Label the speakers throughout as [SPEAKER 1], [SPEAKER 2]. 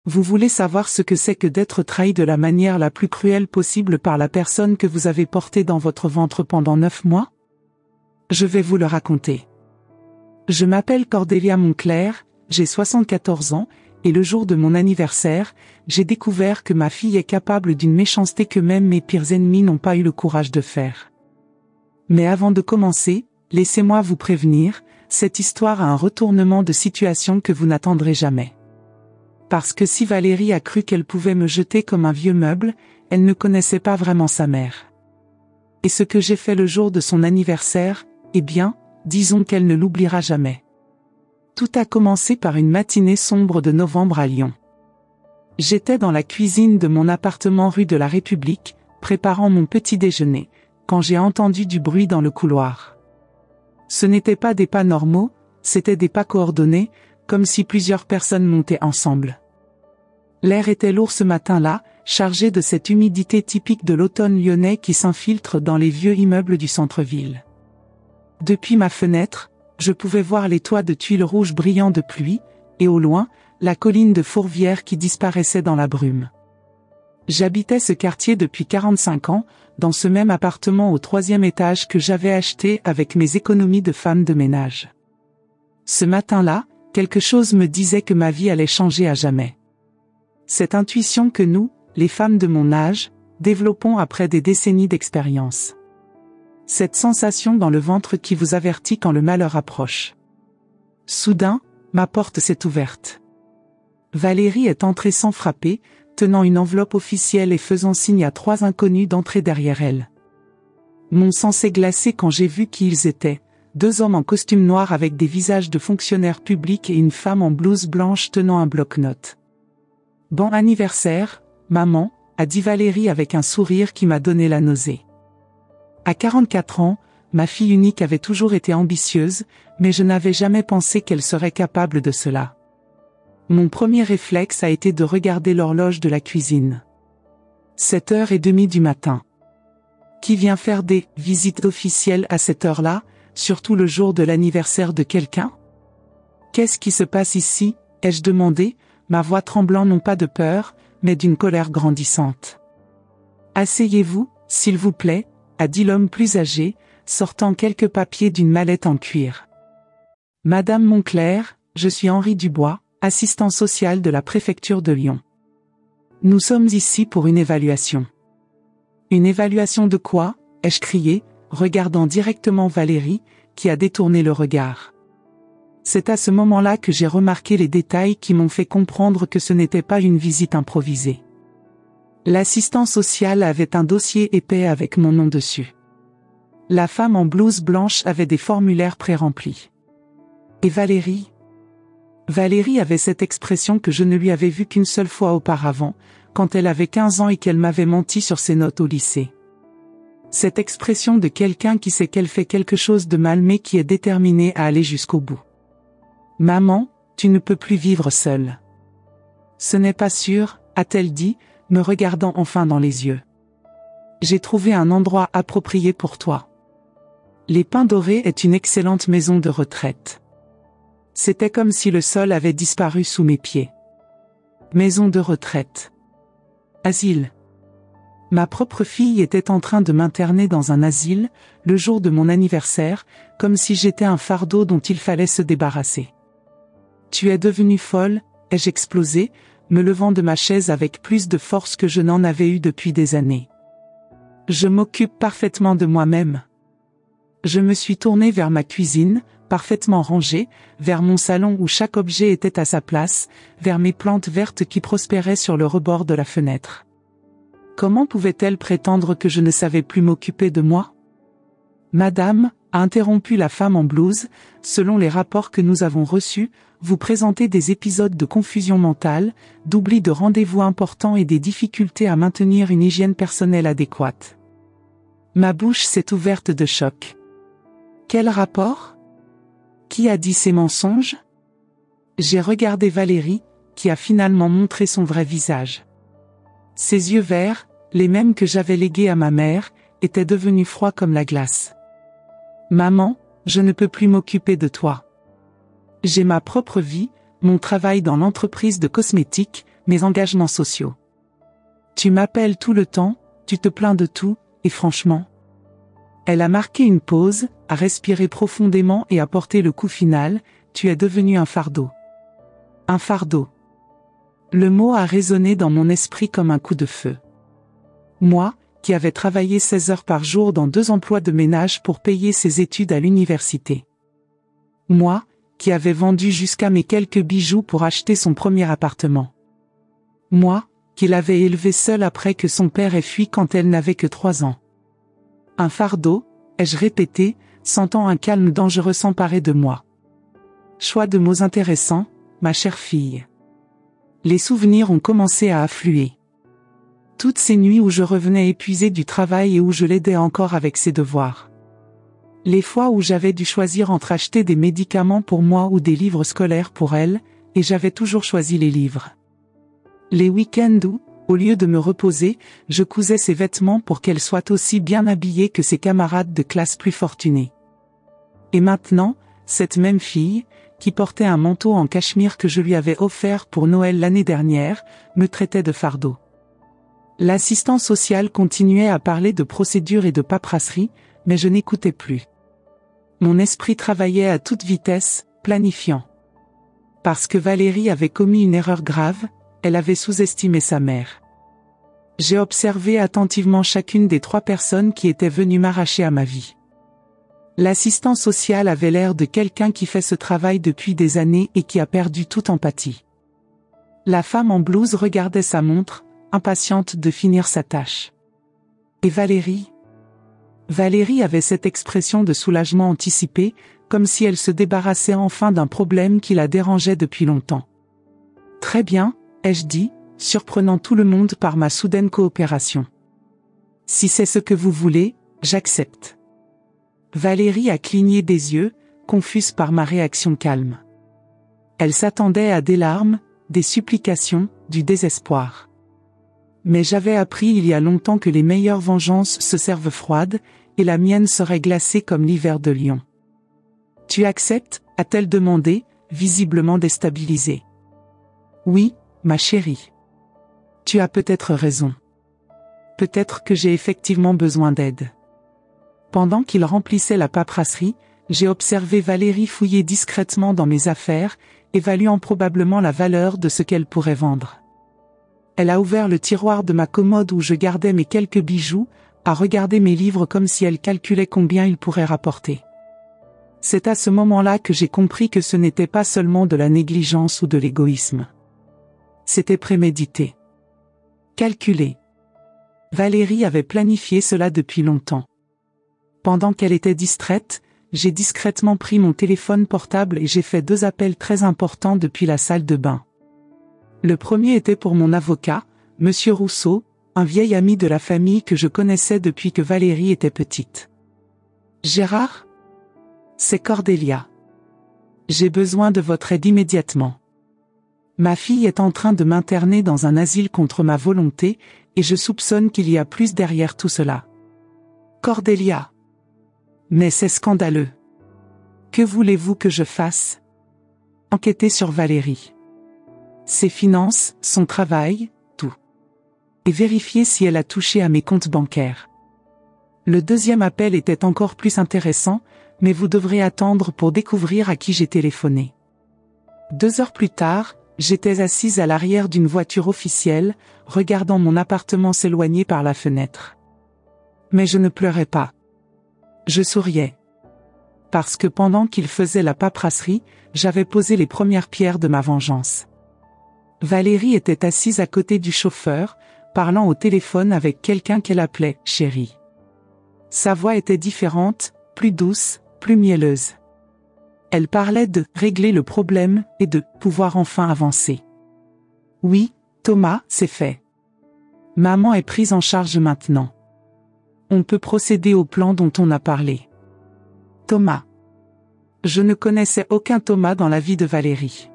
[SPEAKER 1] Vous voulez savoir ce que c'est que d'être trahi de la manière la plus cruelle possible par la personne que vous avez portée dans votre ventre pendant 9 mois? Je vais vous le raconter. Je m'appelle Cordélia Moncler, j'ai 74 ans, et le jour de mon anniversaire, j'ai découvert que ma fille est capable d'une méchanceté que même mes pires ennemis n'ont pas eu le courage de faire. Mais avant de commencer, laissez-moi vous prévenir, cette histoire a un retournement de situation que vous n'attendrez jamais. Parce que si Valérie a cru qu'elle pouvait me jeter comme un vieux meuble, elle ne connaissait pas vraiment sa mère. Et ce que j'ai fait le jour de son anniversaire, eh bien, disons qu'elle ne l'oubliera jamais. Tout a commencé par une matinée sombre de novembre à Lyon. J'étais dans la cuisine de mon appartement rue de la République, préparant mon petit déjeuner, quand j'ai entendu du bruit dans le couloir. Ce n'étaient pas des pas normaux, c'étaient des pas coordonnés, comme si plusieurs personnes montaient ensemble. L'air était lourd ce matin-là, chargé de cette humidité typique de l'automne lyonnais qui s'infiltre dans les vieux immeubles du centre-ville. Depuis ma fenêtre, je pouvais voir les toits de tuiles rouges brillants de pluie, et au loin, la colline de Fourvière qui disparaissait dans la brume. J'habitais ce quartier depuis 45 ans, dans ce même appartement au 3e étage que j'avais acheté avec mes économies de femme de ménage. Ce matin-là, quelque chose me disait que ma vie allait changer à jamais. Cette intuition que nous, les femmes de mon âge, développons après des décennies d'expérience. Cette sensation dans le ventre qui vous avertit quand le malheur approche. Soudain, ma porte s'est ouverte. Valérie est entrée sans frapper, tenant une enveloppe officielle et faisant signe à 3 inconnus d'entrer derrière elle. Mon sang s'est glacé quand j'ai vu qui ils étaient, 2 hommes en costume noir avec des visages de fonctionnaires publics et une femme en blouse blanche tenant un bloc-notes. « Bon anniversaire, maman », a dit Valérie avec un sourire qui m'a donné la nausée. À 44 ans, ma fille unique avait toujours été ambitieuse, mais je n'avais jamais pensé qu'elle serait capable de cela. Mon premier réflexe a été de regarder l'horloge de la cuisine. 7h30 du matin. Qui vient faire des visites officielles à cette heure-là, surtout le jour de l'anniversaire de quelqu'un? Qu'est-ce qui se passe ici? Ai-je demandé, ma voix tremblant non pas de peur, mais d'une colère grandissante. Asseyez-vous, s'il vous plaît, a dit l'homme plus âgé, sortant quelques papiers d'une mallette en cuir. Madame Moncler, je suis Henri Dubois, assistant social de la préfecture de Lyon. Nous sommes ici pour une évaluation. Une évaluation de quoi? Ai-je crié, regardant directement Valérie, qui a détourné le regard. C'est à ce moment-là que j'ai remarqué les détails qui m'ont fait comprendre que ce n'était pas une visite improvisée. L'assistant social avait un dossier épais avec mon nom dessus. La femme en blouse blanche avait des formulaires pré-remplis. Et Valérie? Valérie avait cette expression que je ne lui avais vue qu'une seule fois auparavant, quand elle avait 15 ans et qu'elle m'avait menti sur ses notes au lycée. Cette expression de quelqu'un qui sait qu'elle fait quelque chose de mal mais qui est déterminé à aller jusqu'au bout. Maman, tu ne peux plus vivre seule. Ce n'est pas sûr, a-t-elle dit, me regardant enfin dans les yeux. J'ai trouvé un endroit approprié pour toi. Les Pins Dorés est une excellente maison de retraite. C'était comme si le sol avait disparu sous mes pieds. Maison de retraite. Asile. Ma propre fille était en train de m'interner dans un asile, le jour de mon anniversaire, comme si j'étais un fardeau dont il fallait se débarrasser. Tu es devenue folle, ai-je explosé, me levant de ma chaise avec plus de force que je n'en avais eu depuis des années. Je m'occupe parfaitement de moi-même. Je me suis tournée vers ma cuisine, parfaitement rangée, vers mon salon où chaque objet était à sa place, vers mes plantes vertes qui prospéraient sur le rebord de la fenêtre. Comment pouvait-elle prétendre que je ne savais plus m'occuper de moi? Madame, a interrompu la femme en blouse, selon les rapports que nous avons reçus, vous présentez des épisodes de confusion mentale, d'oubli de rendez-vous importants et des difficultés à maintenir une hygiène personnelle adéquate. Ma bouche s'est ouverte de choc. Quel rapport? Qui a dit ces mensonges? J'ai regardé Valérie, qui a finalement montré son vrai visage. Ses yeux verts, les mêmes que j'avais légués à ma mère, étaient devenus froids comme la glace. Maman, je ne peux plus m'occuper de toi. J'ai ma propre vie, mon travail dans l'entreprise de cosmétiques, mes engagements sociaux. Tu m'appelles tout le temps, tu te plains de tout, et franchement. Elle a marqué une pause, a respiré profondément et a porté le coup final, tu es devenu un fardeau. Un fardeau. Le mot a résonné dans mon esprit comme un coup de feu. Moi, qui avais travaillé 16 heures par jour dans 2 emplois de ménage pour payer ses études à l'université. Moi, qui avais vendu jusqu'à mes quelques bijoux pour acheter son premier appartement. Moi, qui l'avais élevée seule après que son père ait fui quand elle n'avait que 3 ans. Un fardeau, ai-je répété, sentant un calme dangereux s'emparer de moi. Choix de mots intéressants, ma chère fille. Les souvenirs ont commencé à affluer. Toutes ces nuits où je revenais épuisée du travail et où je l'aidais encore avec ses devoirs. Les fois où j'avais dû choisir entre acheter des médicaments pour moi ou des livres scolaires pour elle, et j'avais toujours choisi les livres. Les week-ends où, au lieu de me reposer, je cousais ses vêtements pour qu'elle soit aussi bien habillée que ses camarades de classe plus fortunés. Et maintenant, cette même fille, qui portait un manteau en cachemire que je lui avais offert pour Noël l'année dernière, me traitait de fardeau. L'assistant social continuait à parler de procédures et de paperasserie, mais je n'écoutais plus. Mon esprit travaillait à toute vitesse, planifiant. Parce que Valérie avait commis une erreur grave, elle avait sous-estimé sa mère. J'ai observé attentivement chacune des 3 personnes qui étaient venues m'arracher à ma vie. L'assistant social avait l'air de quelqu'un qui fait ce travail depuis des années et qui a perdu toute empathie. La femme en blouse regardait sa montre, impatiente de finir sa tâche. Et Valérie? Valérie avait cette expression de soulagement anticipé, comme si elle se débarrassait enfin d'un problème qui la dérangeait depuis longtemps. Très bien, ai-je dit, surprenant tout le monde par ma soudaine coopération. Si c'est ce que vous voulez, j'accepte. Valérie a cligné des yeux, confuse par ma réaction calme. Elle s'attendait à des larmes, des supplications, du désespoir. Mais j'avais appris il y a longtemps que les meilleures vengeances se servent froides, et la mienne serait glacée comme l'hiver de Lyon. « Tu acceptes » a-t-elle demandé, visiblement déstabilisée. « Oui, ma chérie. Tu as peut-être raison. Peut-être que j'ai effectivement besoin d'aide. » Pendant qu'il remplissait la paperasserie, j'ai observé Valérie fouiller discrètement dans mes affaires, évaluant probablement la valeur de ce qu'elle pourrait vendre. Elle a ouvert le tiroir de ma commode où je gardais mes quelques bijoux, a regardé mes livres comme si elle calculait combien ils pourraient rapporter. C'est à ce moment-là que j'ai compris que ce n'était pas seulement de la négligence ou de l'égoïsme. C'était prémédité. Calculé. Valérie avait planifié cela depuis longtemps. Pendant qu'elle était distraite, j'ai discrètement pris mon téléphone portable et j'ai fait 2 appels très importants depuis la salle de bain. Le premier était pour mon avocat, Monsieur Rousseau, un vieil ami de la famille que je connaissais depuis que Valérie était petite. Gérard? C'est Cordélia. J'ai besoin de votre aide immédiatement. Ma fille est en train de m'interner dans un asile contre ma volonté, et je soupçonne qu'il y a plus derrière tout cela. Cordélia. Mais c'est scandaleux. Que voulez-vous que je fasse? Enquêter sur Valérie. Ses finances, son travail, tout. Et vérifier si elle a touché à mes comptes bancaires. Le deuxième appel était encore plus intéressant, mais vous devrez attendre pour découvrir à qui j'ai téléphoné. 2 heures plus tard, j'étais assise à l'arrière d'une voiture officielle, regardant mon appartement s'éloigner par la fenêtre. Mais je ne pleurais pas. Je souriais. Parce que pendant qu'il faisait la paperasserie, j'avais posé les premières pierres de ma vengeance. Valérie était assise à côté du chauffeur, parlant au téléphone avec quelqu'un qu'elle appelait « chérie ». Sa voix était différente, plus douce, plus mielleuse. Elle parlait de « régler le problème » et de « pouvoir enfin avancer ». Oui, Thomas, c'est fait. Maman est prise en charge maintenant. On peut procéder au plan dont on a parlé. Thomas. Je ne connaissais aucun Thomas dans la vie de Valérie.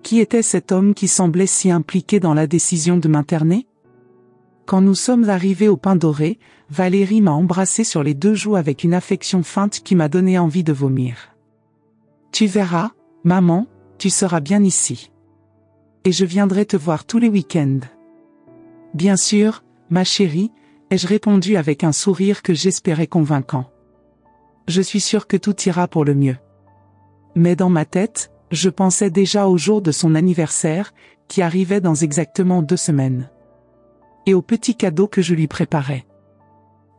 [SPEAKER 1] Qui était cet homme qui semblait si impliqué dans la décision de m'interner? Quand nous sommes arrivés au Pain Doré, Valérie m'a embrassé sur les 2 joues avec une affection feinte qui m'a donné envie de vomir. Tu verras, maman, tu seras bien ici. Et je viendrai te voir tous les week-ends. Bien sûr, ma chérie, ai-je répondu avec un sourire que j'espérais convaincant. Je suis sûre que tout ira pour le mieux. Mais dans ma tête, je pensais déjà au jour de son anniversaire, qui arrivait dans exactement 2 semaines. Et au petit cadeau que je lui préparais.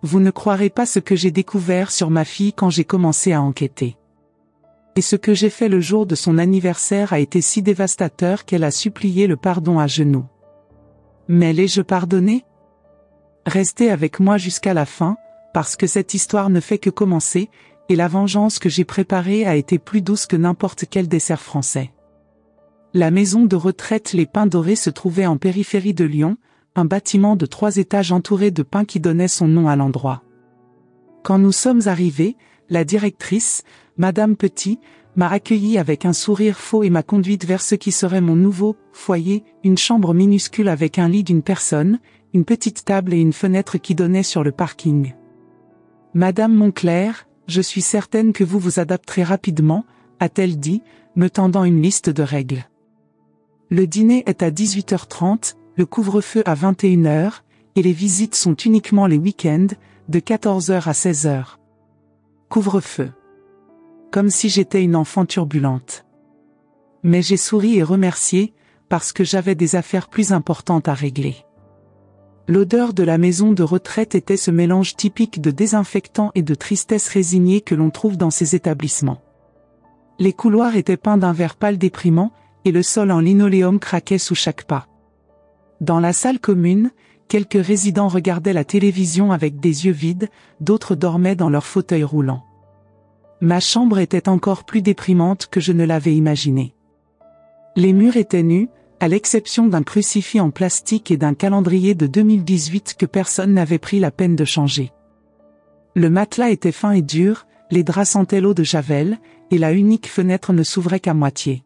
[SPEAKER 1] Vous ne croirez pas ce que j'ai découvert sur ma fille quand j'ai commencé à enquêter. Et ce que j'ai fait le jour de son anniversaire a été si dévastateur qu'elle a supplié le pardon à genoux. Mais l'ai-je pardonné? Restez avec moi jusqu'à la fin, parce que cette histoire ne fait que commencer, et la vengeance que j'ai préparée a été plus douce que n'importe quel dessert français. La maison de retraite Les Pins Dorés se trouvait en périphérie de Lyon, un bâtiment de 3 étages entouré de pins qui donnait son nom à l'endroit. Quand nous sommes arrivés, la directrice, Madame Petit, m'a accueilli avec un sourire faux et m'a conduite vers ce qui serait mon nouveau foyer, une chambre minuscule avec un lit d'une personne, une petite table et une fenêtre qui donnait sur le parking. Madame Monclerc, je suis certaine que vous vous adapterez rapidement, a-t-elle dit, me tendant une liste de règles. Le dîner est à 18h30, le couvre-feu à 21h, et les visites sont uniquement les week-ends, de 14h à 16h. Couvre-feu. Comme si j'étais une enfant turbulente. Mais j'ai souri et remercié, parce que j'avais des affaires plus importantes à régler. L'odeur de la maison de retraite était ce mélange typique de désinfectant et de tristesse résignée que l'on trouve dans ces établissements. Les couloirs étaient peints d'un vert pâle déprimant, et le sol en linoléum craquait sous chaque pas. Dans la salle commune, quelques résidents regardaient la télévision avec des yeux vides, d'autres dormaient dans leurs fauteuils roulants. Ma chambre était encore plus déprimante que je ne l'avais imaginé. Les murs étaient nus, à l'exception d'un crucifix en plastique et d'un calendrier de 2018 que personne n'avait pris la peine de changer. Le matelas était fin et dur, les draps sentaient l'eau de Javel, et la unique fenêtre ne s'ouvrait qu'à moitié.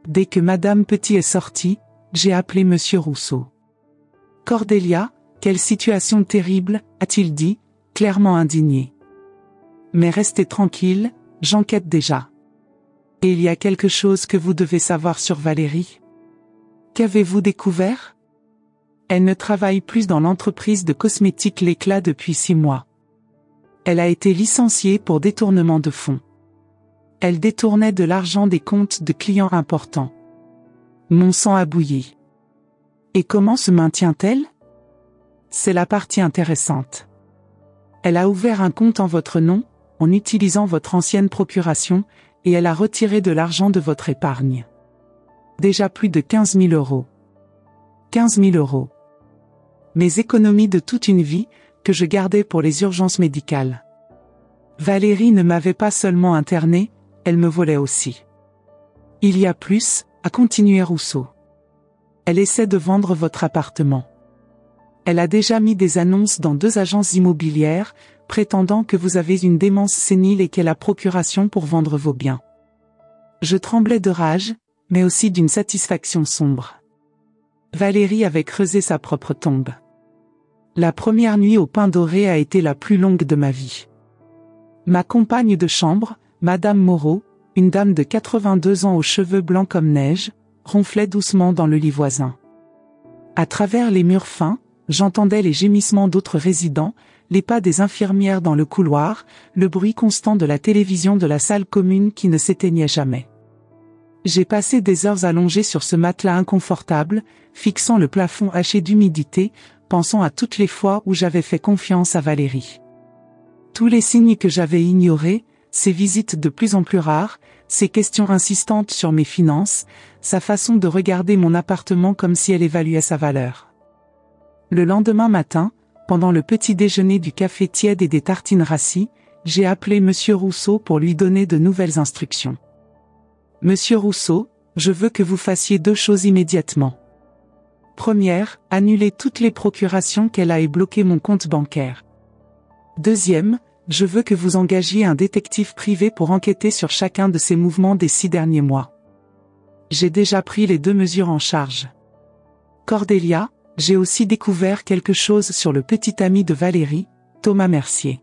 [SPEAKER 1] Dès que Madame Petit est sortie, j'ai appelé Monsieur Rousseau. « Cordélia, quelle situation terrible, a-t-il dit, clairement indigné. Mais restez tranquille, j'enquête déjà. Et il y a quelque chose que vous devez savoir sur Valérie. Qu'avez-vous découvert? Elle ne travaille plus dans l'entreprise de cosmétiques L'Éclat depuis 6 mois. Elle a été licenciée pour détournement de fonds. Elle détournait de l'argent des comptes de clients importants. Mon sang a bouilli. Et comment se maintient-elle? C'est la partie intéressante. Elle a ouvert un compte en votre nom, en utilisant votre ancienne procuration, et elle a retiré de l'argent de votre épargne. Déjà plus de 15 000 €. 15 000 €. Mes économies de toute une vie, que je gardais pour les urgences médicales. Valérie ne m'avait pas seulement interné, elle me volait aussi. Il y a plus, a continué Rousseau. Elle essaie de vendre votre appartement. Elle a déjà mis des annonces dans 2 agences immobilières, prétendant que vous avez une démence sénile et qu'elle a procuration pour vendre vos biens. Je tremblais de rage, mais aussi d'une satisfaction sombre. Valérie avait creusé sa propre tombe. La première nuit au Pins Dorés a été la plus longue de ma vie. Ma compagne de chambre, Madame Moreau, une dame de 82 ans aux cheveux blancs comme neige, ronflait doucement dans le lit voisin. À travers les murs fins, j'entendais les gémissements d'autres résidents, les pas des infirmières dans le couloir, le bruit constant de la télévision de la salle commune qui ne s'éteignait jamais. J'ai passé des heures allongées sur ce matelas inconfortable, fixant le plafond haché d'humidité, pensant à toutes les fois où j'avais fait confiance à Valérie. Tous les signes que j'avais ignorés, ses visites de plus en plus rares, ses questions insistantes sur mes finances, sa façon de regarder mon appartement comme si elle évaluait sa valeur. Le lendemain matin, pendant le petit déjeuner du café tiède et des tartines rassis, j'ai appelé Monsieur Rousseau pour lui donner de nouvelles instructions. Monsieur Rousseau, je veux que vous fassiez 2 choses immédiatement. Première, annuler toutes les procurations qu'elle a et bloquer mon compte bancaire. Deuxième, je veux que vous engagiez un détective privé pour enquêter sur chacun de ses mouvements des 6 derniers mois. J'ai déjà pris les 2 mesures en charge. Cordélia, j'ai aussi découvert quelque chose sur le petit ami de Valérie, Thomas Mercier.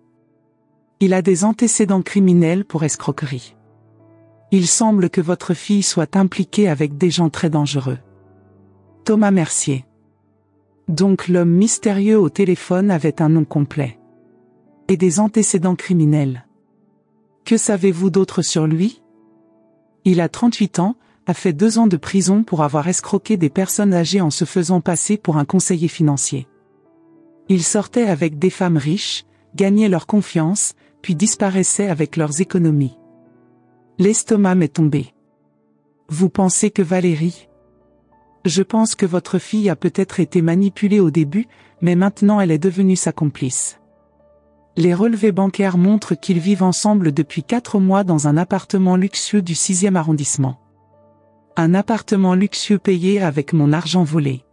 [SPEAKER 1] Il a des antécédents criminels pour escroquerie. Il semble que votre fille soit impliquée avec des gens très dangereux. Thomas Mercier. Donc l'homme mystérieux au téléphone avait un nom complet. Et des antécédents criminels. Que savez-vous d'autre sur lui? Il a 38 ans, a fait 2 ans de prison pour avoir escroqué des personnes âgées en se faisant passer pour un conseiller financier. Il sortait avec des femmes riches, gagnait leur confiance, puis disparaissait avec leurs économies. L'estomac m'est tombé. Vous pensez que Valérie? Je pense que votre fille a peut-être été manipulée au début, mais maintenant elle est devenue sa complice. Les relevés bancaires montrent qu'ils vivent ensemble depuis 4 mois dans un appartement luxueux du 6e arrondissement. Un appartement luxueux payé avec mon argent volé.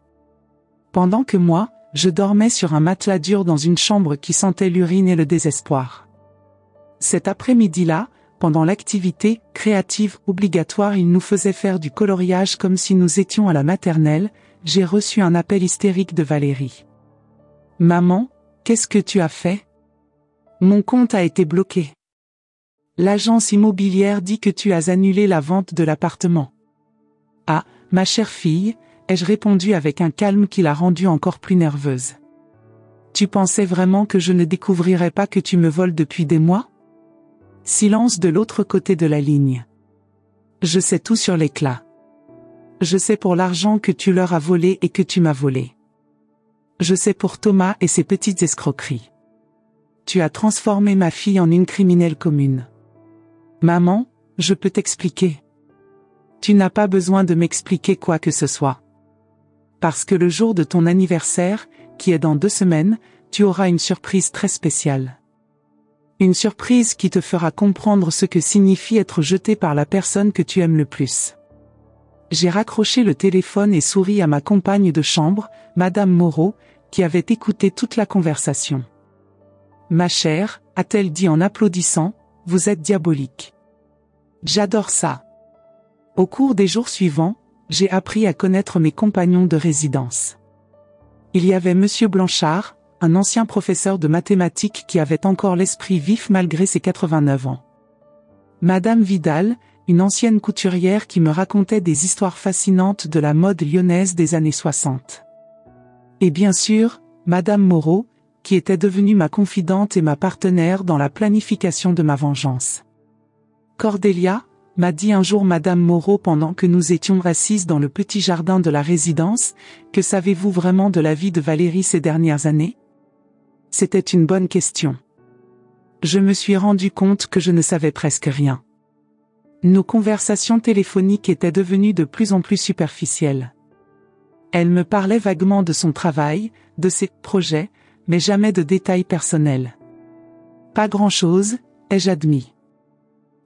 [SPEAKER 1] Pendant que moi, je dormais sur un matelas dur dans une chambre qui sentait l'urine et le désespoir. Cet après-midi-là, pendant l'activité créative obligatoire, il nous faisait faire du coloriage comme si nous étions à la maternelle. J'ai reçu un appel hystérique de Valérie. Maman, qu'est-ce que tu as fait? Mon compte a été bloqué. L'agence immobilière dit que tu as annulé la vente de l'appartement. Ah, ma chère fille, ai-je répondu avec un calme qui l'a rendue encore plus nerveuse. Tu pensais vraiment que je ne découvrirais pas que tu me voles depuis des mois? Silence de l'autre côté de la ligne. Je sais tout sur l'éclat. Je sais pour l'argent que tu leur as volé et que tu m'as volé. Je sais pour Thomas et ses petites escroqueries. Tu as transformé ma fille en une criminelle commune. Maman, je peux t'expliquer. Tu n'as pas besoin de m'expliquer quoi que ce soit. Parce que le jour de ton anniversaire, qui est dans 2 semaines, tu auras une surprise très spéciale. Une surprise qui te fera comprendre ce que signifie être jeté par la personne que tu aimes le plus. J'ai raccroché le téléphone et souri à ma compagne de chambre, Madame Moreau, qui avait écouté toute la conversation. Ma chère, a-t-elle dit en applaudissant, vous êtes diabolique. J'adore ça. Au cours des jours suivants, j'ai appris à connaître mes compagnons de résidence. Il y avait Monsieur Blanchard, un ancien professeur de mathématiques qui avait encore l'esprit vif malgré ses 89 ans. Madame Vidal, une ancienne couturière qui me racontait des histoires fascinantes de la mode lyonnaise des années 60. Et bien sûr, Madame Moreau, qui était devenue ma confidente et ma partenaire dans la planification de ma vengeance. Cordélia, m'a dit un jour Madame Moreau pendant que nous étions assises dans le petit jardin de la résidence, que savez-vous vraiment de la vie de Valérie ces dernières années? C'était une bonne question. Je me suis rendu compte que je ne savais presque rien. Nos conversations téléphoniques étaient devenues de plus en plus superficielles. Elle me parlait vaguement de son travail, de ses projets, mais jamais de détails personnels. Pas grand-chose, ai-je admis.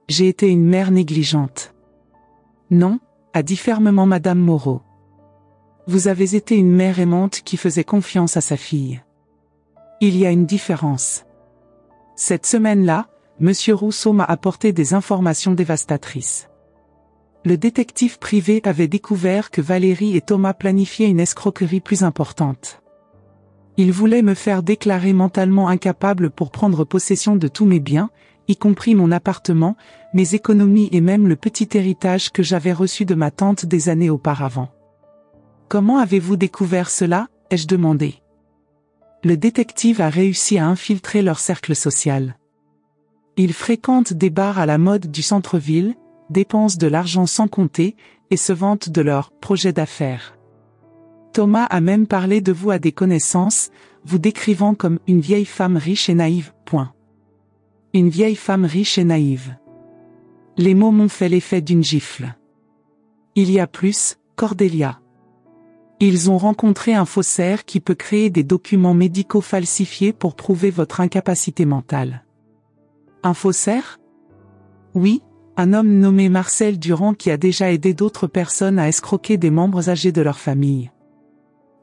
[SPEAKER 1] J'ai été une mère négligente. Non, a dit fermement Madame Moreau. Vous avez été une mère aimante qui faisait confiance à sa fille. Il y a une différence. Cette semaine-là, Monsieur Rousseau m'a apporté des informations dévastatrices. Le détective privé avait découvert que Valérie et Thomas planifiaient une escroquerie plus importante. Ils voulaient me faire déclarer mentalement incapable pour prendre possession de tous mes biens, y compris mon appartement, mes économies et même le petit héritage que j'avais reçu de ma tante des années auparavant. Comment avez-vous découvert cela, ai-je demandé. Le détective a réussi à infiltrer leur cercle social. Ils fréquentent des bars à la mode du centre-ville, dépensent de l'argent sans compter, et se vantent de leurs projets d'affaires. Thomas a même parlé de vous à des connaissances, vous décrivant comme une vieille femme riche et naïve. Point. Une vieille femme riche et naïve. Les mots m'ont fait l'effet d'une gifle. Il y a plus, Cordélia. Ils ont rencontré un faussaire qui peut créer des documents médicaux falsifiés pour prouver votre incapacité mentale. Un faussaire? Oui, un homme nommé Marcel Durand qui a déjà aidé d'autres personnes à escroquer des membres âgés de leur famille.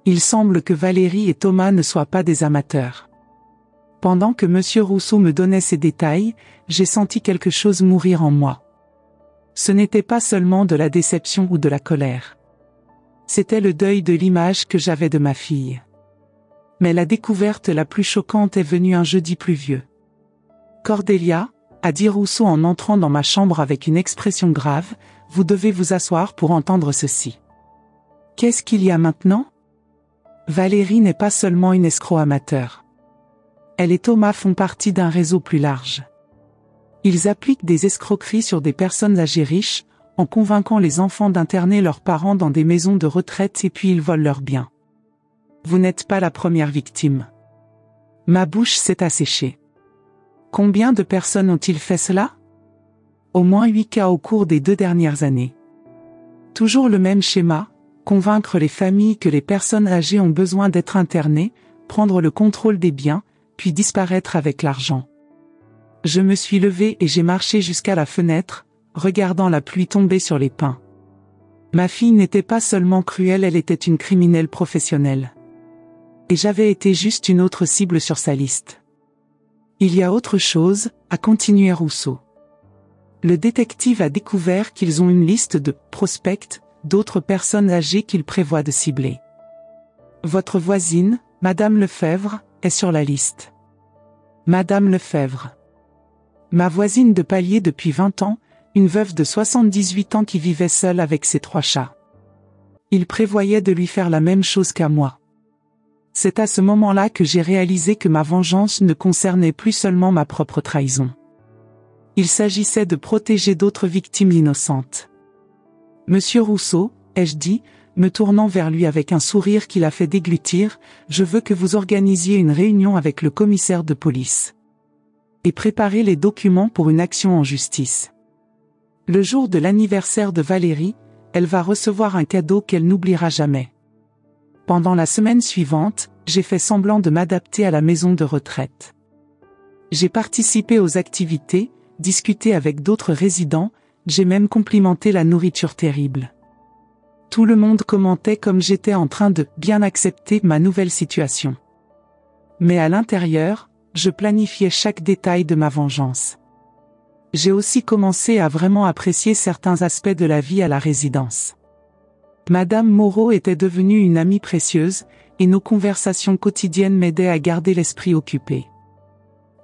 [SPEAKER 1] Il semble que Valérie et Thomas ne soient pas des amateurs. Pendant que Monsieur Rousseau me donnait ces détails, j'ai senti quelque chose mourir en moi. Ce n'était pas seulement de la déception ou de la colère. C'était le deuil de l'image que j'avais de ma fille. Mais la découverte la plus choquante est venue un jeudi pluvieux. Cordélia, a dit Rousseau en entrant dans ma chambre avec une expression grave, vous devez vous asseoir pour entendre ceci. Qu'est-ce qu'il y a maintenant? Valérie n'est pas seulement une escroc amateur. Elle et Thomas font partie d'un réseau plus large. Ils appliquent des escroqueries sur des personnes âgées riches, en convainquant les enfants d'interner leurs parents dans des maisons de retraite et puis ils volent leurs biens. Vous n'êtes pas la première victime. Ma bouche s'est asséchée. Combien de personnes ont-ils fait cela? Au moins 8 cas au cours des 2 dernières années. Toujours le même schéma, convaincre les familles que les personnes âgées ont besoin d'être internées, prendre le contrôle des biens, puis disparaître avec l'argent. Je me suis levée et j'ai marché jusqu'à la fenêtre, regardant la pluie tomber sur les pins. Ma fille n'était pas seulement cruelle, elle était une criminelle professionnelle. Et j'avais été juste une autre cible sur sa liste. Il y a autre chose, a continué Rousseau. Le détective a découvert qu'ils ont une liste de prospects d'autres personnes âgées qu'il prévoit de cibler. Votre voisine, Madame Lefebvre, est sur la liste. Madame Lefebvre. Ma voisine de palier depuis 20 ans, une veuve de 78 ans qui vivait seule avec ses 3 chats. Il prévoyait de lui faire la même chose qu'à moi. C'est à ce moment-là que j'ai réalisé que ma vengeance ne concernait plus seulement ma propre trahison. Il s'agissait de protéger d'autres victimes innocentes. Monsieur Rousseau, ai-je dit, me tournant vers lui avec un sourire qui l'a fait déglutir, je veux que vous organisiez une réunion avec le commissaire de police. Et préparer les documents pour une action en justice. Le jour de l'anniversaire de Valérie, elle va recevoir un cadeau qu'elle n'oubliera jamais. Pendant la semaine suivante, j'ai fait semblant de m'adapter à la maison de retraite. J'ai participé aux activités, discuté avec d'autres résidents, j'ai même complimenté la nourriture terrible. Tout le monde commentait comme j'étais en train de bien accepter ma nouvelle situation. Mais à l'intérieur, je planifiais chaque détail de ma vengeance. J'ai aussi commencé à vraiment apprécier certains aspects de la vie à la résidence. Madame Moreau était devenue une amie précieuse, et nos conversations quotidiennes m'aidaient à garder l'esprit occupé.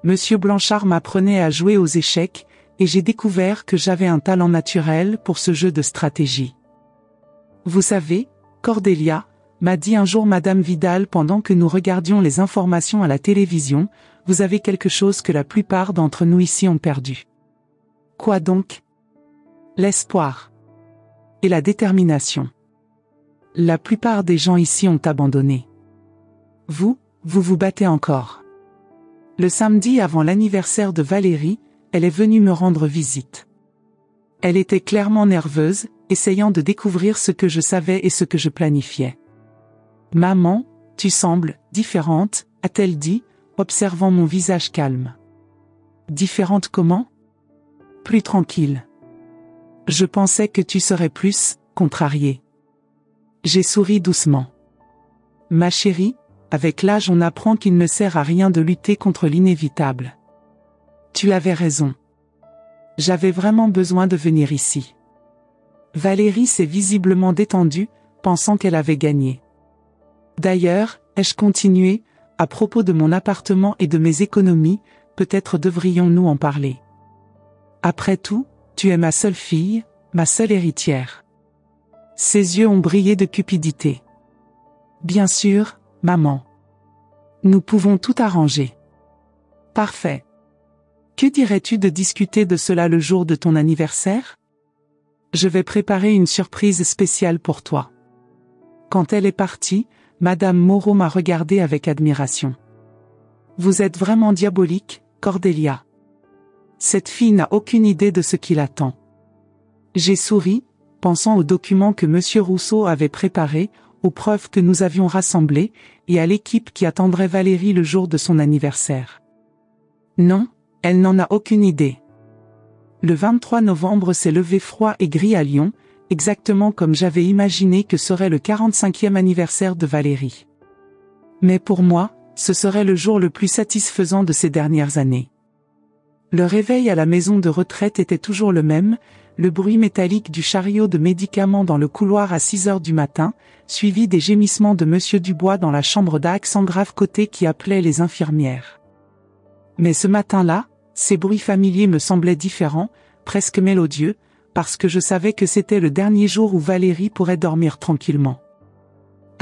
[SPEAKER 1] Monsieur Blanchard m'apprenait à jouer aux échecs, et j'ai découvert que j'avais un talent naturel pour ce jeu de stratégie. Vous savez, Cordélia, m'a dit un jour Madame Vidal pendant que nous regardions les informations à la télévision, vous avez quelque chose que la plupart d'entre nous ici ont perdu. Quoi donc? L'espoir. Et la détermination. La plupart des gens ici ont abandonné. Vous vous battez encore. Le samedi avant l'anniversaire de Valérie, elle est venue me rendre visite. Elle était clairement nerveuse, essayant de découvrir ce que je savais et ce que je planifiais. « Maman, tu sembles différente », a-t-elle dit, observant mon visage calme. « Différente comment ? » « Plus tranquille. Je pensais que tu serais plus contrariée. » J'ai souri doucement. « Ma chérie, avec l'âge on apprend qu'il ne sert à rien de lutter contre l'inévitable. Tu avais raison. J'avais vraiment besoin de venir ici. » Valérie s'est visiblement détendue, pensant qu'elle avait gagné. D'ailleurs, ai-je continué, à propos de mon appartement et de mes économies, peut-être devrions-nous en parler. Après tout, tu es ma seule fille, ma seule héritière. Ses yeux ont brillé de cupidité. Bien sûr, maman. Nous pouvons tout arranger. Parfait. Que dirais-tu de discuter de cela le jour de ton anniversaire? Je vais préparer une surprise spéciale pour toi. Quand elle est partie, Madame Moreau m'a regardé avec admiration. Vous êtes vraiment diabolique, Cordélia. Cette fille n'a aucune idée de ce qui l'attend. J'ai souri, pensant aux documents que Monsieur Rousseau avait préparés, aux preuves que nous avions rassemblées, et à l'équipe qui attendrait Valérie le jour de son anniversaire. Non, elle n'en a aucune idée. Le 23 novembre s'est levé froid et gris à Lyon, exactement comme j'avais imaginé que serait le 45e anniversaire de Valérie. Mais pour moi, ce serait le jour le plus satisfaisant de ces dernières années. Le réveil à la maison de retraite était toujours le même, le bruit métallique du chariot de médicaments dans le couloir à 6 heures du matin, suivi des gémissements de Monsieur Dubois dans la chambre d'accent grave côté qui appelait les infirmières. Mais ce matin-là, ces bruits familiers me semblaient différents, presque mélodieux, parce que je savais que c'était le dernier jour où Valérie pourrait dormir tranquillement.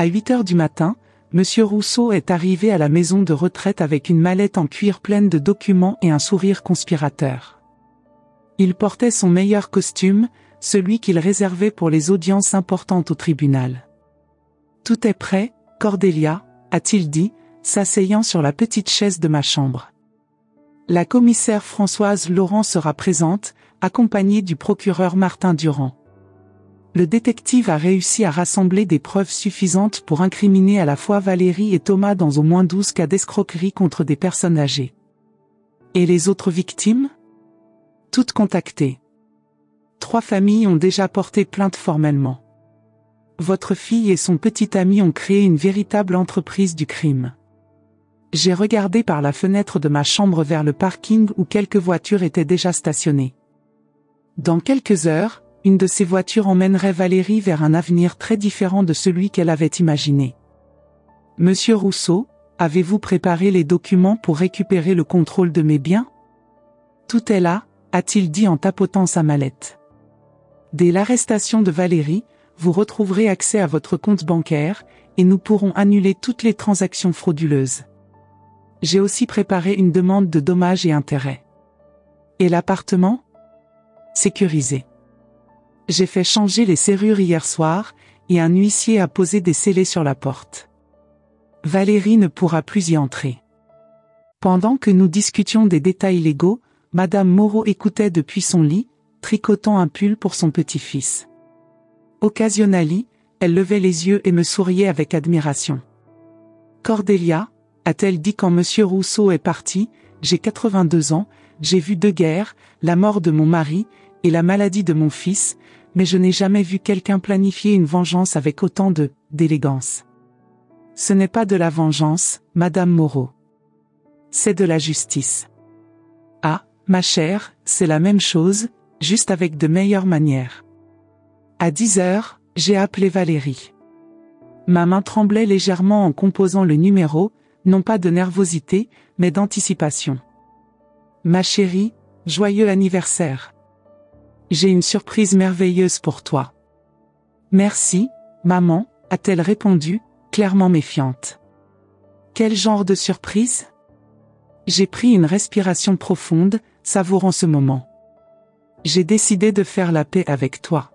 [SPEAKER 1] À 8 heures du matin, Monsieur Rousseau est arrivé à la maison de retraite avec une mallette en cuir pleine de documents et un sourire conspirateur. Il portait son meilleur costume, celui qu'il réservait pour les audiences importantes au tribunal. « Tout est prêt, Cordelia », a-t-il dit, s'asseyant sur la petite chaise de ma chambre. La commissaire Françoise Laurent sera présente, accompagnée du procureur Martin Durand. Le détective a réussi à rassembler des preuves suffisantes pour incriminer à la fois Valérie et Thomas dans au moins 12 cas d'escroquerie contre des personnes âgées. Et les autres victimes? Toutes contactées. 3 familles ont déjà porté plainte formellement. Votre fille et son petit ami ont créé une véritable entreprise du crime. J'ai regardé par la fenêtre de ma chambre vers le parking où quelques voitures étaient déjà stationnées. Dans quelques heures, une de ces voitures emmènerait Valérie vers un avenir très différent de celui qu'elle avait imaginé. Monsieur Rousseau, avez-vous préparé les documents pour récupérer le contrôle de mes biens? Tout est là, a-t-il dit en tapotant sa mallette. Dès l'arrestation de Valérie, vous retrouverez accès à votre compte bancaire, et nous pourrons annuler toutes les transactions frauduleuses. J'ai aussi préparé une demande de dommages et intérêts. Et l'appartement? Sécurisé. J'ai fait changer les serrures hier soir, et un huissier a posé des scellés sur la porte. Valérie ne pourra plus y entrer. Pendant que nous discutions des détails légaux, Madame Moreau écoutait depuis son lit, tricotant un pull pour son petit-fils. Occasionnally, elle levait les yeux et me souriait avec admiration. Cordelia, a-t-elle dit quand Monsieur Rousseau est parti, j'ai 82 ans, j'ai vu 2 guerres, la mort de mon mari, et la maladie de mon fils, mais je n'ai jamais vu quelqu'un planifier une vengeance avec autant d'élégance. Ce n'est pas de la vengeance, Madame Moreau. C'est de la justice. Ah, ma chère, c'est la même chose, juste avec de meilleures manières. À 10 heures, j'ai appelé Valérie. Ma main tremblait légèrement en composant le numéro, non pas de nervosité, mais d'anticipation. Ma chérie, joyeux anniversaire. J'ai une surprise merveilleuse pour toi. Merci, maman, a-t-elle répondu, clairement méfiante. Quel genre de surprise? J'ai pris une respiration profonde, savourant ce moment. J'ai décidé de faire la paix avec toi.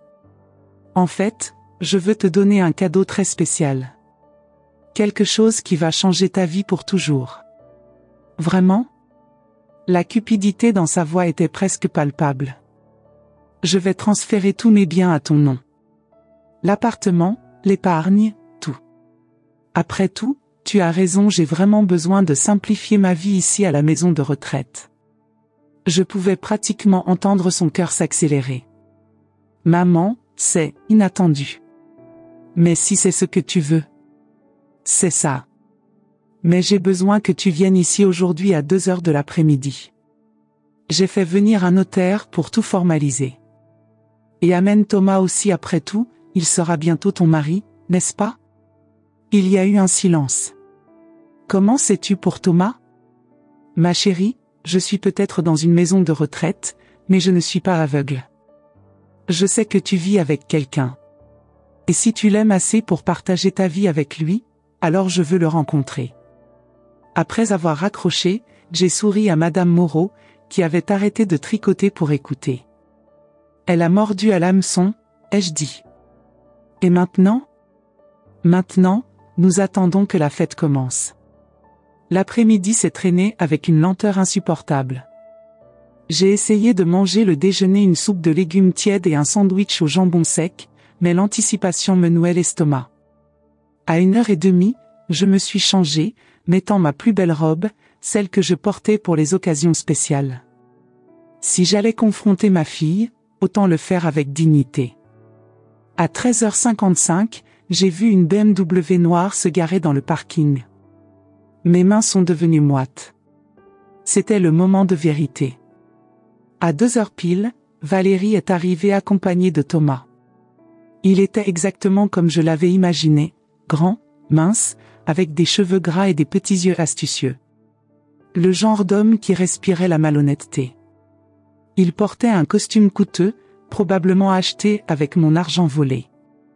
[SPEAKER 1] En fait, je veux te donner un cadeau très spécial. Quelque chose qui va changer ta vie pour toujours. Vraiment? La cupidité dans sa voix était presque palpable. Je vais transférer tous mes biens à ton nom. L'appartement, l'épargne, tout. Après tout, tu as raison, j'ai vraiment besoin de simplifier ma vie ici à la maison de retraite. Je pouvais pratiquement entendre son cœur s'accélérer. Maman, c'est inattendu. Mais si c'est ce que tu veux. C'est ça. Mais j'ai besoin que tu viennes ici aujourd'hui à 2 heures de l'après-midi. J'ai fait venir un notaire pour tout formaliser. Et amène Thomas aussi, après tout, il sera bientôt ton mari, n'est-ce pas? Il y a eu un silence. Comment sais-tu pour Thomas? Ma chérie, je suis peut-être dans une maison de retraite, mais je ne suis pas aveugle. Je sais que tu vis avec quelqu'un. Et si tu l'aimes assez pour partager ta vie avec lui, alors je veux le rencontrer. Après avoir raccroché, j'ai souri à Madame Moreau, qui avait arrêté de tricoter pour écouter. Elle a mordu à l'hameçon, ai-je dit. Et maintenant? Maintenant, nous attendons que la fête commence. L'après-midi s'est traîné avec une lenteur insupportable. J'ai essayé de manger le déjeuner, une soupe de légumes tièdes et un sandwich au jambon sec, mais l'anticipation me nouait l'estomac. À 1h30, je me suis changée, mettant ma plus belle robe, celle que je portais pour les occasions spéciales. Si j'allais confronter ma fille, autant le faire avec dignité. À 13h55, j'ai vu une BMW noire se garer dans le parking. Mes mains sont devenues moites. C'était le moment de vérité. À 2h pile, Valérie est arrivée accompagnée de Thomas. Il était exactement comme je l'avais imaginé, grand, mince, avec des cheveux gras et des petits yeux astucieux. Le genre d'homme qui respirait la malhonnêteté. Il portait un costume coûteux, probablement acheté avec mon argent volé.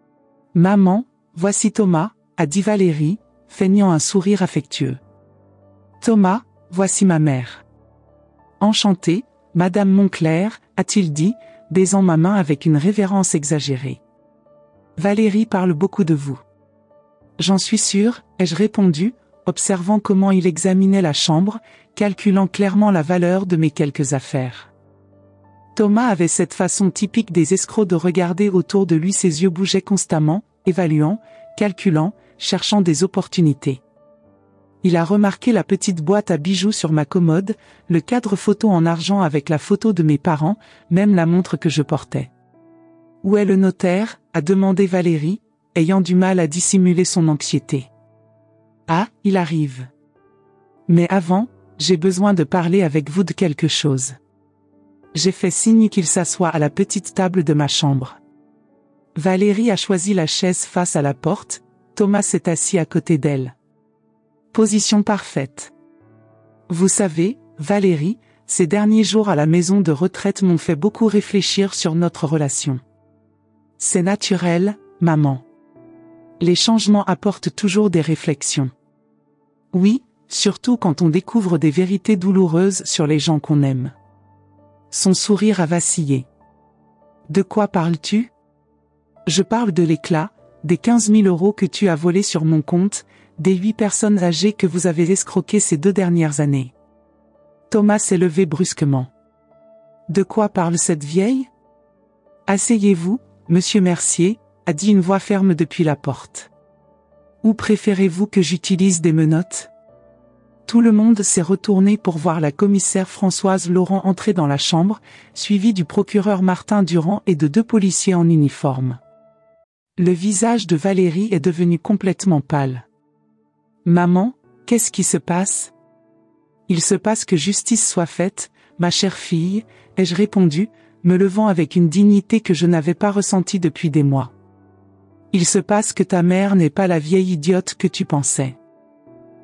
[SPEAKER 1] « Maman, voici Thomas », a dit Valérie, feignant un sourire affectueux. Thomas, voici ma mère. Enchantée, Madame Monclerc, a-t-il dit, baisant ma main avec une révérence exagérée. Valérie parle beaucoup de vous. J'en suis sûre, ai-je répondu, observant comment il examinait la chambre, calculant clairement la valeur de mes quelques affaires. Thomas avait cette façon typique des escrocs de regarder autour de lui, ses yeux bougeaient constamment, évaluant, calculant, cherchant des opportunités. Il a remarqué la petite boîte à bijoux sur ma commode, le cadre photo en argent avec la photo de mes parents, même la montre que je portais. « Où est le notaire ?» a demandé Valérie, ayant du mal à dissimuler son anxiété. « Ah, il arrive. Mais avant, j'ai besoin de parler avec vous de quelque chose. » J'ai fait signe qu'il s'assoie à la petite table de ma chambre. Valérie a choisi la chaise face à la porte, Thomas s'est assis à côté d'elle. Position parfaite. Vous savez, Valérie, ces derniers jours à la maison de retraite m'ont fait beaucoup réfléchir sur notre relation. C'est naturel, maman. Les changements apportent toujours des réflexions. Oui, surtout quand on découvre des vérités douloureuses sur les gens qu'on aime. Son sourire a vacillé. De quoi parles-tu ? Je parle de l'éclat, des 15 000 € que tu as volés sur mon compte, des 8 personnes âgées que vous avez escroquées ces 2 dernières années. Thomas s'est levé brusquement. De quoi parle cette vieille ? Asseyez-vous, monsieur Mercier, a dit une voix ferme depuis la porte. Où préférez-vous que j'utilise des menottes ? Tout le monde s'est retourné pour voir la commissaire Françoise Laurent entrer dans la chambre, suivie du procureur Martin Durand et de 2 policiers en uniforme. Le visage de Valérie est devenu complètement pâle. « Maman, qu'est-ce qui se passe ? » « Il se passe que justice soit faite, ma chère fille, ai-je répondu, me levant avec une dignité que je n'avais pas ressentie depuis des mois. « Il se passe que ta mère n'est pas la vieille idiote que tu pensais. »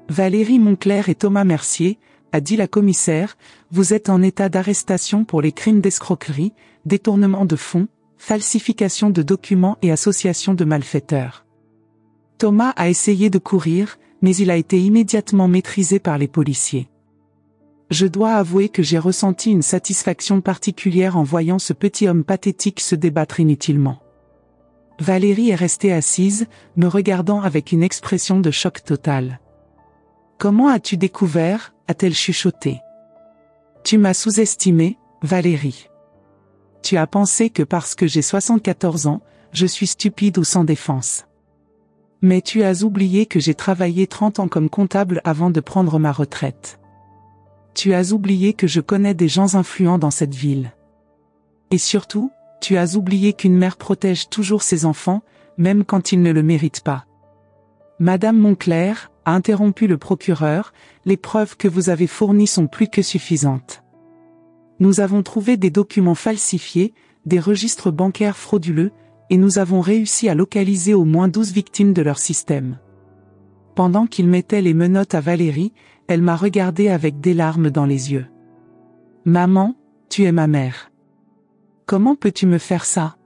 [SPEAKER 1] Valérie Monclerc et Thomas Mercier, a dit la commissaire, vous êtes en état d'arrestation pour les crimes d'escroquerie, détournement de fonds, falsification de documents et association de malfaiteurs. Thomas a essayé de courir, mais il a été immédiatement maîtrisé par les policiers. Je dois avouer que j'ai ressenti une satisfaction particulière en voyant ce petit homme pathétique se débattre inutilement. Valérie est restée assise, me regardant avec une expression de choc total. « Comment as-tu découvert ?» a-t-elle chuchoté. « Tu m'as sous-estimé, Valérie. Tu as pensé que parce que j'ai 74 ans, je suis stupide ou sans défense. Mais tu as oublié que j'ai travaillé 30 ans comme comptable avant de prendre ma retraite. Tu as oublié que je connais des gens influents dans cette ville. Et surtout, tu as oublié qu'une mère protège toujours ses enfants, même quand ils ne le méritent pas. Madame Monclerc, a interrompu le procureur, les preuves que vous avez fournies sont plus que suffisantes. Nous avons trouvé des documents falsifiés, des registres bancaires frauduleux, et nous avons réussi à localiser au moins 12 victimes de leur système. Pendant qu'il mettait les menottes à Valérie, elle m'a regardé avec des larmes dans les yeux. Maman, tu es ma mère. Comment peux-tu me faire ça ?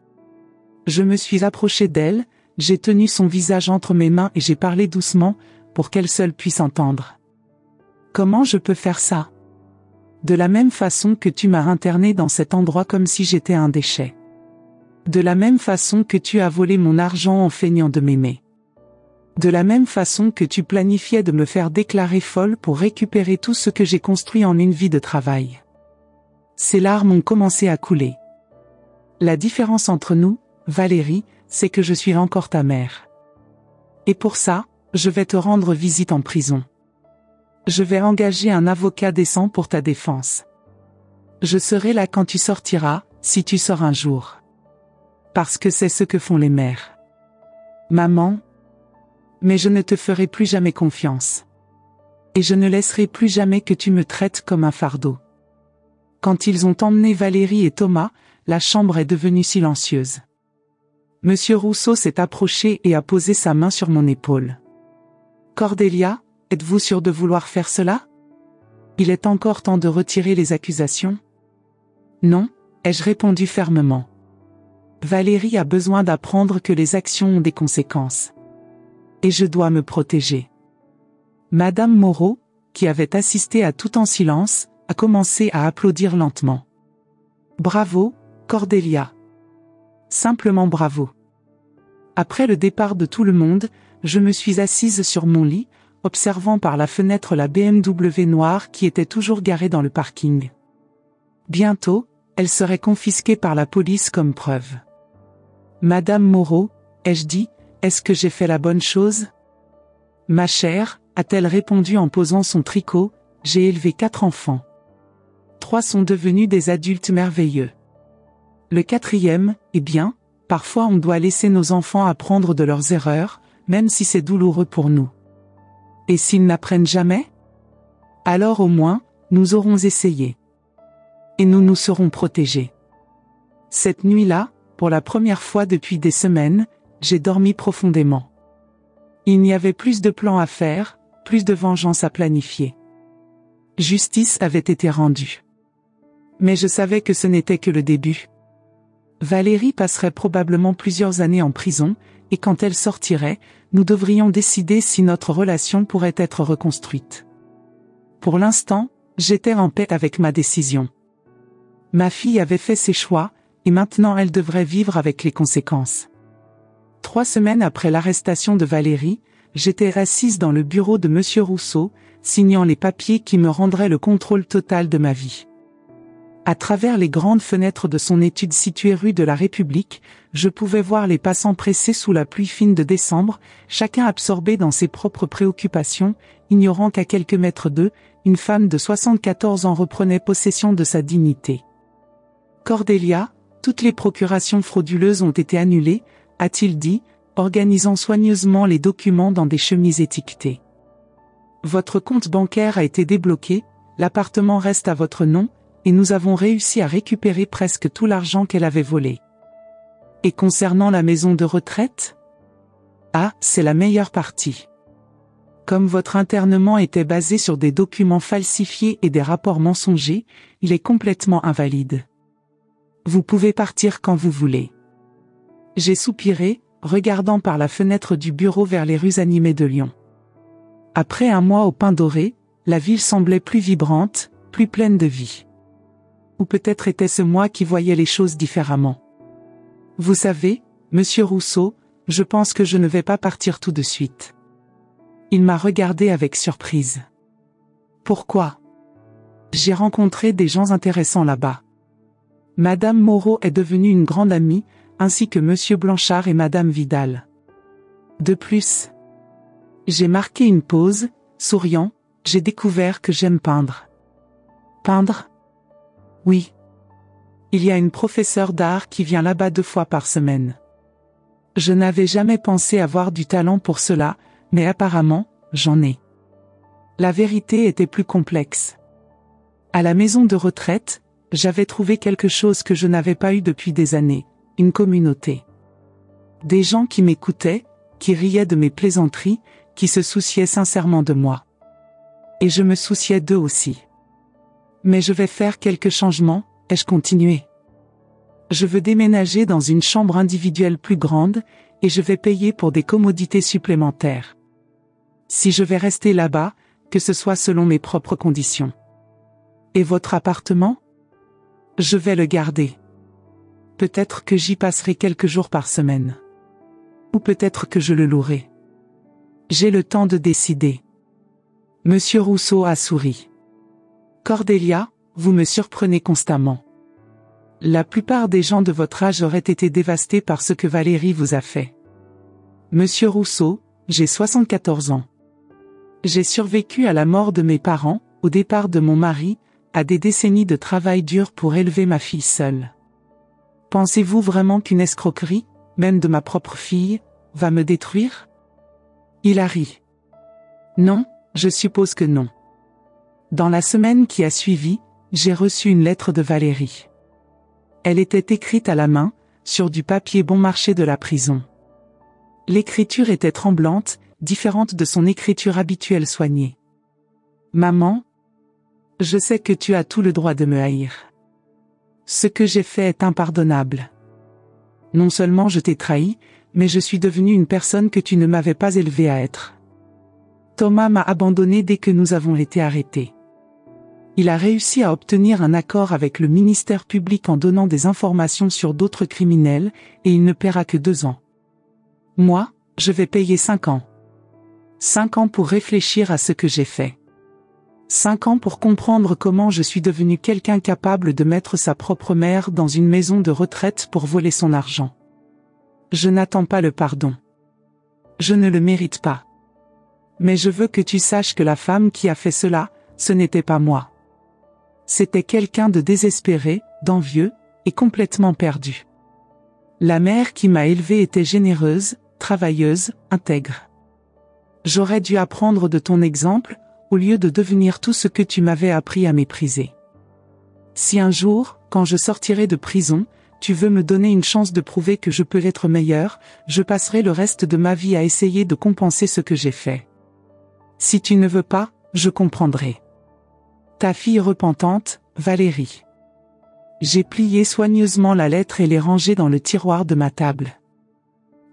[SPEAKER 1] Je me suis approché d'elle, j'ai tenu son visage entre mes mains et j'ai parlé doucement, pour qu'elle seule puisse entendre. Comment je peux faire ça ? De la même façon que tu m'as interné dans cet endroit comme si j'étais un déchet. De la même façon que tu as volé mon argent en feignant de m'aimer. De la même façon que tu planifiais de me faire déclarer folle pour récupérer tout ce que j'ai construit en une vie de travail. Ces larmes ont commencé à couler. La différence entre nous, Valérie, c'est que je suis encore ta mère. Et pour ça, je vais te rendre visite en prison. Je vais engager un avocat décent pour ta défense. Je serai là quand tu sortiras, si tu sors un jour. Parce que c'est ce que font les mères. Maman, mais je ne te ferai plus jamais confiance. Et je ne laisserai plus jamais que tu me traites comme un fardeau. Quand ils ont emmené Valérie et Thomas, la chambre est devenue silencieuse. Monsieur Rousseau s'est approché et a posé sa main sur mon épaule. Cordelia, êtes-vous sûre de vouloir faire cela ? Il est encore temps de retirer les accusations ? Non, ai-je répondu fermement. Valérie a besoin d'apprendre que les actions ont des conséquences. Et je dois me protéger. Madame Moreau, qui avait assisté à tout en silence, a commencé à applaudir lentement. Bravo, Cordelia. Simplement bravo. Après le départ de tout le monde, je me suis assise sur mon lit, observant par la fenêtre la BMW noire qui était toujours garée dans le parking. Bientôt, elle serait confisquée par la police comme preuve. Madame Moreau, ai-je dit, est-ce que j'ai fait la bonne chose? Ma chère, a-t-elle répondu en posant son tricot, j'ai élevé 4 enfants. 3 sont devenus des adultes merveilleux. Le 4e, eh bien, parfois on doit laisser nos enfants apprendre de leurs erreurs, même si c'est douloureux pour nous. Et s'ils n'apprennent jamais? Alors au moins, nous aurons essayé. Et nous nous serons protégés. Cette nuit-là, pour la première fois depuis des semaines, j'ai dormi profondément. Il n'y avait plus de plans à faire, plus de vengeance à planifier. Justice avait été rendue. Mais je savais que ce n'était que le début. Valérie passerait probablement plusieurs années en prison, et quand elle sortirait, nous devrions décider si notre relation pourrait être reconstruite. Pour l'instant, j'étais en paix avec ma décision. Ma fille avait fait ses choix, et maintenant elle devrait vivre avec les conséquences. 3 semaines après l'arrestation de Valérie, j'étais assise dans le bureau de Monsieur Rousseau, signant les papiers qui me rendraient le contrôle total de ma vie. À travers les grandes fenêtres de son étude située rue de la République, je pouvais voir les passants pressés sous la pluie fine de décembre, chacun absorbé dans ses propres préoccupations, ignorant qu'à quelques mètres d'eux, une femme de 74 ans reprenait possession de sa dignité. Cordelia, toutes les procurations frauduleuses ont été annulées, a-t-il dit, organisant soigneusement les documents dans des chemises étiquetées. Votre compte bancaire a été débloqué, l'appartement reste à votre nom, et nous avons réussi à récupérer presque tout l'argent qu'elle avait volé. Et concernant la maison de retraite? Ah, c'est la meilleure partie. Comme votre internement était basé sur des documents falsifiés et des rapports mensongers, il est complètement invalide. Vous pouvez partir quand vous voulez. J'ai soupiré, regardant par la fenêtre du bureau vers les rues animées de Lyon. Après un mois au pain doré, la ville semblait plus vibrante, plus pleine de vie. Ou peut-être était-ce moi qui voyais les choses différemment. Vous savez, Monsieur Rousseau, je pense que je ne vais pas partir tout de suite. Il m'a regardé avec surprise. Pourquoi? J'ai rencontré des gens intéressants là-bas. Madame Moreau est devenue une grande amie, ainsi que Monsieur Blanchard et Madame Vidal. De plus, j'ai marqué une pause, souriant, j'ai découvert que j'aime peindre. Peindre? Oui. Il y a une professeure d'art qui vient là-bas 2 fois par semaine. Je n'avais jamais pensé avoir du talent pour cela, mais apparemment, j'en ai. La vérité était plus complexe. À la maison de retraite, j'avais trouvé quelque chose que je n'avais pas eu depuis des années, une communauté. Des gens qui m'écoutaient, qui riaient de mes plaisanteries, qui se souciaient sincèrement de moi. Et je me souciais d'eux aussi. Mais je vais faire quelques changements, ai-je continué. Je veux déménager dans une chambre individuelle plus grande, et je vais payer pour des commodités supplémentaires. Si je vais rester là-bas, que ce soit selon mes propres conditions. Et votre appartement? Je vais le garder. Peut-être que j'y passerai quelques jours par semaine. Ou peut-être que je le louerai. J'ai le temps de décider. Monsieur Rousseau a souri. Cordelia, vous me surprenez constamment. La plupart des gens de votre âge auraient été dévastés par ce que Valérie vous a fait. Monsieur Rousseau, j'ai 74 ans. J'ai survécu à la mort de mes parents, au départ de mon mari, à des décennies de travail dur pour élever ma fille seule. Pensez-vous vraiment qu'une escroquerie, même de ma propre fille, va me détruire? Il a ri. Non, je suppose que non. Dans la semaine qui a suivi, j'ai reçu une lettre de Valérie. Elle était écrite à la main, sur du papier bon marché de la prison. L'écriture était tremblante, différente de son écriture habituelle soignée. Maman, je sais que tu as tout le droit de me haïr. Ce que j'ai fait est impardonnable. Non seulement je t'ai trahi, mais je suis devenue une personne que tu ne m'avais pas élevée à être. Thomas m'a abandonné dès que nous avons été arrêtés. Il a réussi à obtenir un accord avec le ministère public en donnant des informations sur d'autres criminels, et il ne paiera que 2 ans. Moi, je vais payer 5 ans. 5 ans pour réfléchir à ce que j'ai fait. 5 ans pour comprendre comment je suis devenu quelqu'un capable de mettre sa propre mère dans une maison de retraite pour voler son argent. Je n'attends pas le pardon. Je ne le mérite pas. Mais je veux que tu saches que la femme qui a fait cela, ce n'était pas moi. C'était quelqu'un de désespéré, d'envieux, et complètement perdu. La mère qui m'a élevée était généreuse, travailleuse, intègre. J'aurais dû apprendre de ton exemple, au lieu de devenir tout ce que tu m'avais appris à mépriser. Si un jour, quand je sortirai de prison, tu veux me donner une chance de prouver que je peux être meilleur, je passerai le reste de ma vie à essayer de compenser ce que j'ai fait. Si tu ne veux pas, je comprendrai. Ta fille repentante, Valérie. J'ai plié soigneusement la lettre et l'ai rangée dans le tiroir de ma table.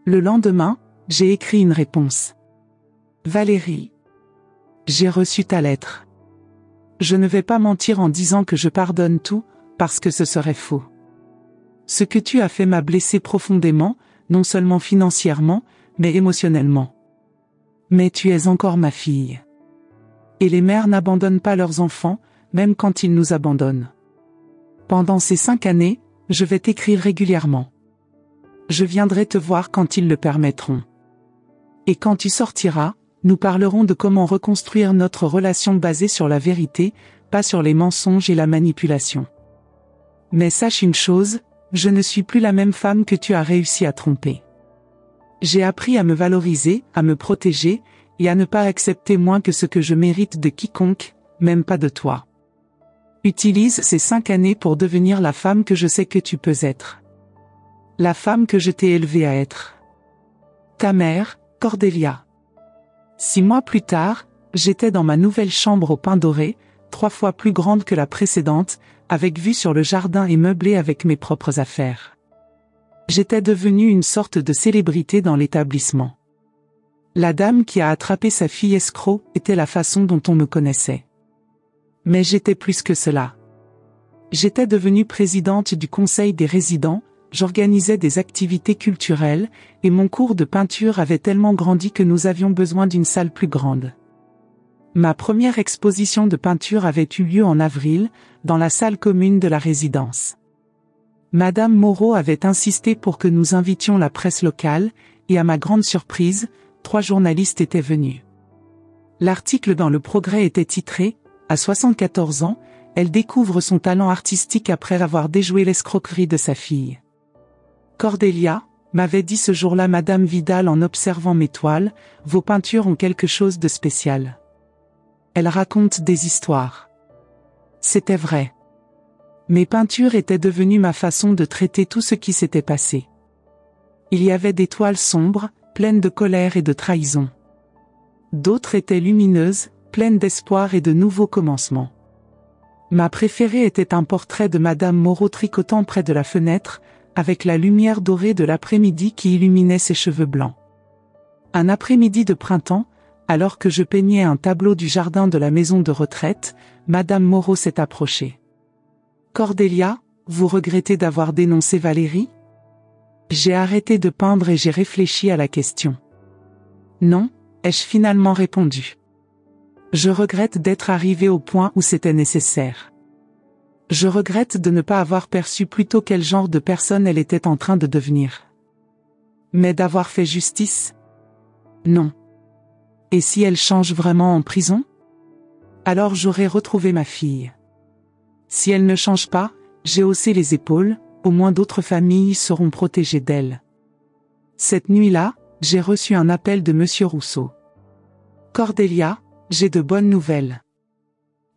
[SPEAKER 1] Le lendemain, j'ai écrit une réponse. Valérie. J'ai reçu ta lettre. Je ne vais pas mentir en disant que je pardonne tout, parce que ce serait faux. Ce que tu as fait m'a blessé profondément, non seulement financièrement, mais émotionnellement. Mais tu es encore ma fille. Et les mères n'abandonnent pas leurs enfants, même quand ils nous abandonnent. Pendant ces 5 années, je vais t'écrire régulièrement. Je viendrai te voir quand ils le permettront. Et quand tu sortiras, nous parlerons de comment reconstruire notre relation basée sur la vérité, pas sur les mensonges et la manipulation. Mais sache une chose, je ne suis plus la même femme que tu as réussi à tromper. J'ai appris à me valoriser, à me protéger, et à ne pas accepter moins que ce que je mérite de quiconque, même pas de toi. Utilise ces 5 années pour devenir la femme que je sais que tu peux être. La femme que je t'ai élevée à être. Ta mère, Cordélia. 6 mois plus tard, j'étais dans ma nouvelle chambre au pain doré, 3 fois plus grande que la précédente, avec vue sur le jardin et meublée avec mes propres affaires. J'étais devenue une sorte de célébrité dans l'établissement. La dame qui a attrapé sa fille escroc était la façon dont on me connaissait. Mais j'étais plus que cela. J'étais devenue présidente du conseil des résidents, j'organisais des activités culturelles, et mon cours de peinture avait tellement grandi que nous avions besoin d'une salle plus grande. Ma première exposition de peinture avait eu lieu en avril, dans la salle commune de la résidence. Madame Moreau avait insisté pour que nous invitions la presse locale, et à ma grande surprise, 3 journalistes étaient venus. L'article dans Le Progrès était titré « À 74 ans, elle découvre son talent artistique après avoir déjoué l'escroquerie de sa fille. » Cordélia, m'avait dit ce jour-là Madame Vidal en observant mes toiles, vos peintures ont quelque chose de spécial. Elles racontent des histoires. C'était vrai. Mes peintures étaient devenues ma façon de traiter tout ce qui s'était passé. Il y avait des toiles sombres, pleines de colère et de trahison. D'autres étaient lumineuses, pleines d'espoir et de nouveaux commencements. Ma préférée était un portrait de Madame Moreau tricotant près de la fenêtre, avec la lumière dorée de l'après-midi qui illuminait ses cheveux blancs. Un après-midi de printemps, alors que je peignais un tableau du jardin de la maison de retraite, Madame Moreau s'est approchée. « Cordélia, vous regrettez d'avoir dénoncé Valérie ?» J'ai arrêté de peindre et j'ai réfléchi à la question. « Non », ai-je finalement répondu. « Je regrette d'être arrivée au point où c'était nécessaire. Je regrette de ne pas avoir perçu plus tôt quel genre de personne elle était en train de devenir. Mais d'avoir fait justice? Non. Et si elle change vraiment en prison? Alors j'aurai retrouvé ma fille. Si elle ne change pas, j'ai haussé les épaules, au moins d'autres familles seront protégées d'elle. Cette nuit-là, j'ai reçu un appel de Monsieur Rousseau. Cordélia, j'ai de bonnes nouvelles.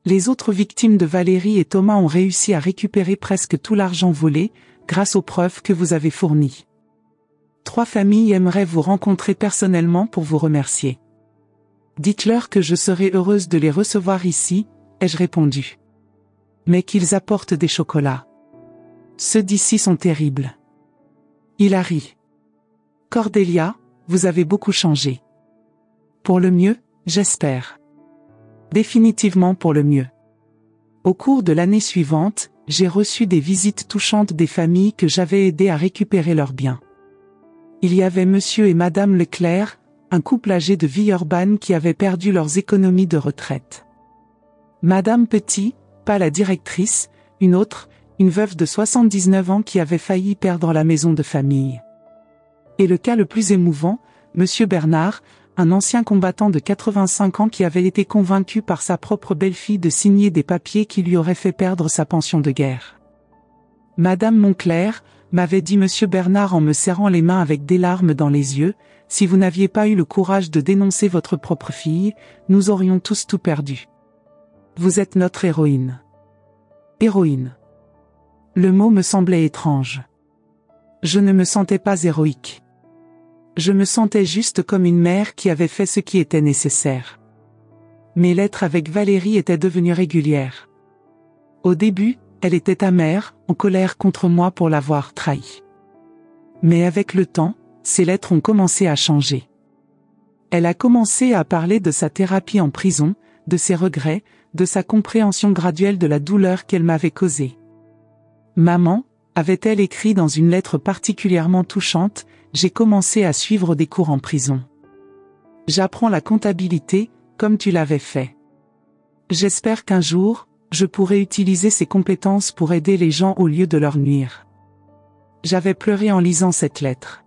[SPEAKER 1] Les autres victimes de Valérie et Thomas ont réussi à récupérer presque tout l'argent volé, grâce aux preuves que vous avez fournies. 3 familles aimeraient vous rencontrer personnellement pour vous remercier. Dites-leur que je serai heureuse de les recevoir ici, ai-je répondu. Mais qu'ils apportent des chocolats. Ceux d'ici sont terribles. Il a ri. Cordelia, vous avez beaucoup changé. Pour le mieux, j'espère. Définitivement pour le mieux. Au cours de l'année suivante, j'ai reçu des visites touchantes des familles que j'avais aidées à récupérer leurs biens. Il y avait monsieur et madame Leclerc, un couple âgé de Villeurbanne qui avait perdu leurs économies de retraite. Madame Petit, pas la directrice, une autre, une veuve de 79 ans qui avait failli perdre la maison de famille. Et le cas le plus émouvant, monsieur Bernard, un ancien combattant de 85 ans qui avait été convaincu par sa propre belle-fille de signer des papiers qui lui auraient fait perdre sa pension de guerre. Madame Monclerc, m'avait dit monsieur Bernard en me serrant les mains avec des larmes dans les yeux, si vous n'aviez pas eu le courage de dénoncer votre propre fille, nous aurions tous tout perdu. Vous êtes notre héroïne. Héroïne. Le mot me semblait étrange. Je ne me sentais pas héroïque. Je me sentais juste comme une mère qui avait fait ce qui était nécessaire. Mes lettres avec Valérie étaient devenues régulières. Au début, elle était amère, en colère contre moi pour l'avoir trahi. Mais avec le temps, ses lettres ont commencé à changer. Elle a commencé à parler de sa thérapie en prison, de ses regrets, de sa compréhension graduelle de la douleur qu'elle m'avait causée. Maman, avait-elle écrit dans une lettre particulièrement touchante, j'ai commencé à suivre des cours en prison. J'apprends la comptabilité, comme tu l'avais fait. J'espère qu'un jour, je pourrai utiliser ces compétences pour aider les gens au lieu de leur nuire. J'avais pleuré en lisant cette lettre.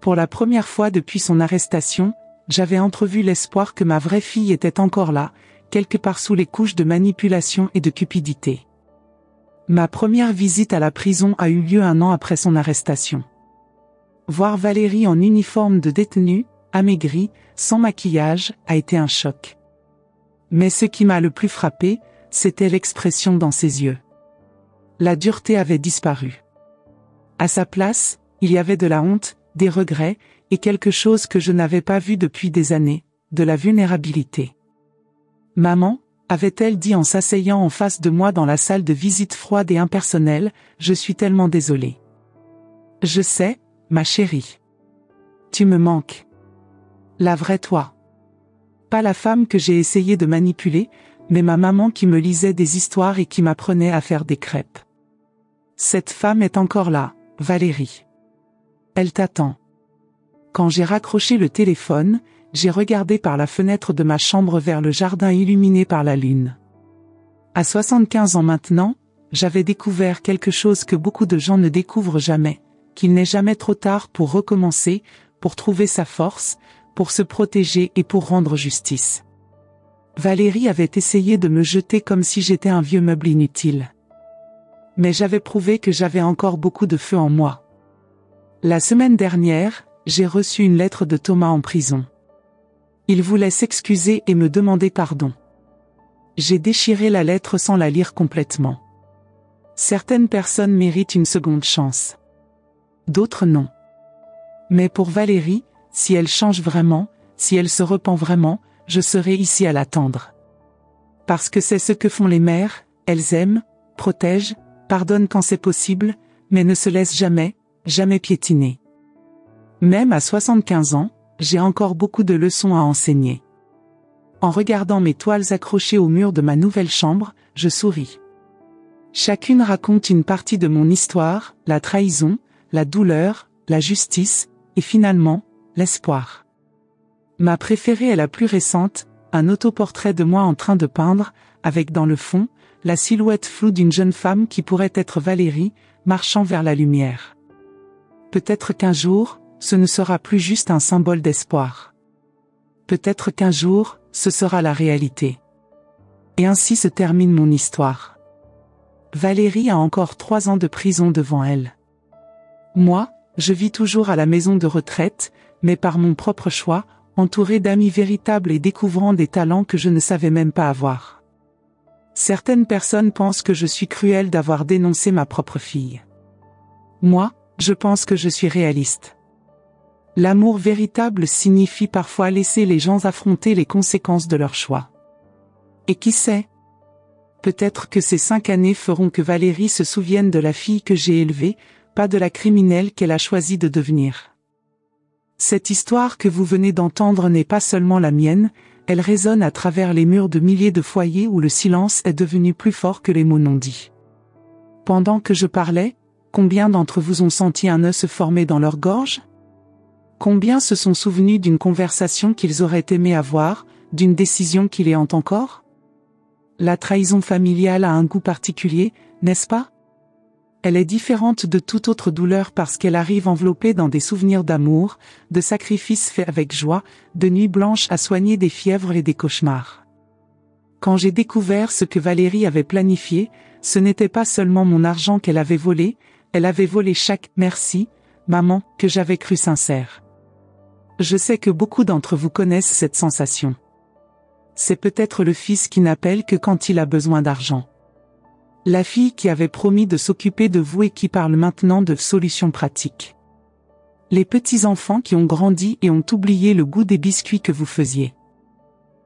[SPEAKER 1] Pour la première fois depuis son arrestation, j'avais entrevu l'espoir que ma vraie fille était encore là, quelque part sous les couches de manipulation et de cupidité. Ma première visite à la prison a eu lieu 1 an après son arrestation. Voir Valérie en uniforme de détenue, amaigrie, sans maquillage, a été un choc. Mais ce qui m'a le plus frappé, c'était l'expression dans ses yeux. La dureté avait disparu. À sa place, il y avait de la honte, des regrets, et quelque chose que je n'avais pas vu depuis des années, de la vulnérabilité. Maman, avait-elle dit en s'asseyant en face de moi dans la salle de visite froide et impersonnelle, je suis tellement désolée. Je sais, ma chérie. Tu me manques. La vraie toi. Pas la femme que j'ai essayé de manipuler, mais ma maman qui me lisait des histoires et qui m'apprenait à faire des crêpes. Cette femme est encore là, Valérie. Elle t'attend. Quand j'ai raccroché le téléphone, j'ai regardé par la fenêtre de ma chambre vers le jardin illuminé par la lune. À 75 ans maintenant, j'avais découvert quelque chose que beaucoup de gens ne découvrent jamais, qu'il n'est jamais trop tard pour recommencer, pour trouver sa force, pour se protéger et pour rendre justice. Valérie avait essayé de me jeter comme si j'étais un vieux meuble inutile. Mais j'avais prouvé que j'avais encore beaucoup de feu en moi. La semaine dernière, j'ai reçu une lettre de Thomas en prison. Il voulait s'excuser et me demander pardon. J'ai déchiré la lettre sans la lire complètement. Certaines personnes méritent une seconde chance. D'autres non. Mais pour Valérie, si elle change vraiment, si elle se repent vraiment, je serai ici à l'attendre. Parce que c'est ce que font les mères, elles aiment, protègent, pardonnent quand c'est possible, mais ne se laissent jamais, jamais piétiner. Même à 75 ans, j'ai encore beaucoup de leçons à enseigner. En regardant mes toiles accrochées au mur de ma nouvelle chambre, je souris. Chacune raconte une partie de mon histoire, la trahison, la douleur, la justice, et finalement, l'espoir. Ma préférée est la plus récente, un autoportrait de moi en train de peindre, avec dans le fond, la silhouette floue d'une jeune femme qui pourrait être Valérie, marchant vers la lumière. Peut-être qu'un jour, ce ne sera plus juste un symbole d'espoir. Peut-être qu'un jour, ce sera la réalité. Et ainsi se termine mon histoire. Valérie a encore 3 ans de prison devant elle. Moi, je vis toujours à la maison de retraite, mais par mon propre choix, entourée d'amis véritables et découvrant des talents que je ne savais même pas avoir. Certaines personnes pensent que je suis cruelle d'avoir dénoncé ma propre fille. Moi, je pense que je suis réaliste. L'amour véritable signifie parfois laisser les gens affronter les conséquences de leurs choix. Et qui sait? Peut-être que ces 5 années feront que Valérie se souvienne de la fille que j'ai élevée, pas de la criminelle qu'elle a choisi de devenir. Cette histoire que vous venez d'entendre n'est pas seulement la mienne, elle résonne à travers les murs de milliers de foyers où le silence est devenu plus fort que les mots non dits. Pendant que je parlais, combien d'entre vous ont senti un nœud se former dans leur gorge? Combien se sont souvenus d'une conversation qu'ils auraient aimé avoir, d'une décision qui les hante encore? La trahison familiale a un goût particulier, n'est-ce pas? Elle est différente de toute autre douleur parce qu'elle arrive enveloppée dans des souvenirs d'amour, de sacrifices faits avec joie, de nuits blanches à soigner des fièvres et des cauchemars. Quand j'ai découvert ce que Valérie avait planifié, ce n'était pas seulement mon argent qu'elle avait volé, elle avait volé chaque « merci », maman, que j'avais cru sincère. Je sais que beaucoup d'entre vous connaissent cette sensation. C'est peut-être le fils qui n'appelle que quand il a besoin d'argent. La fille qui avait promis de s'occuper de vous et qui parle maintenant de solutions pratiques. Les petits-enfants qui ont grandi et ont oublié le goût des biscuits que vous faisiez.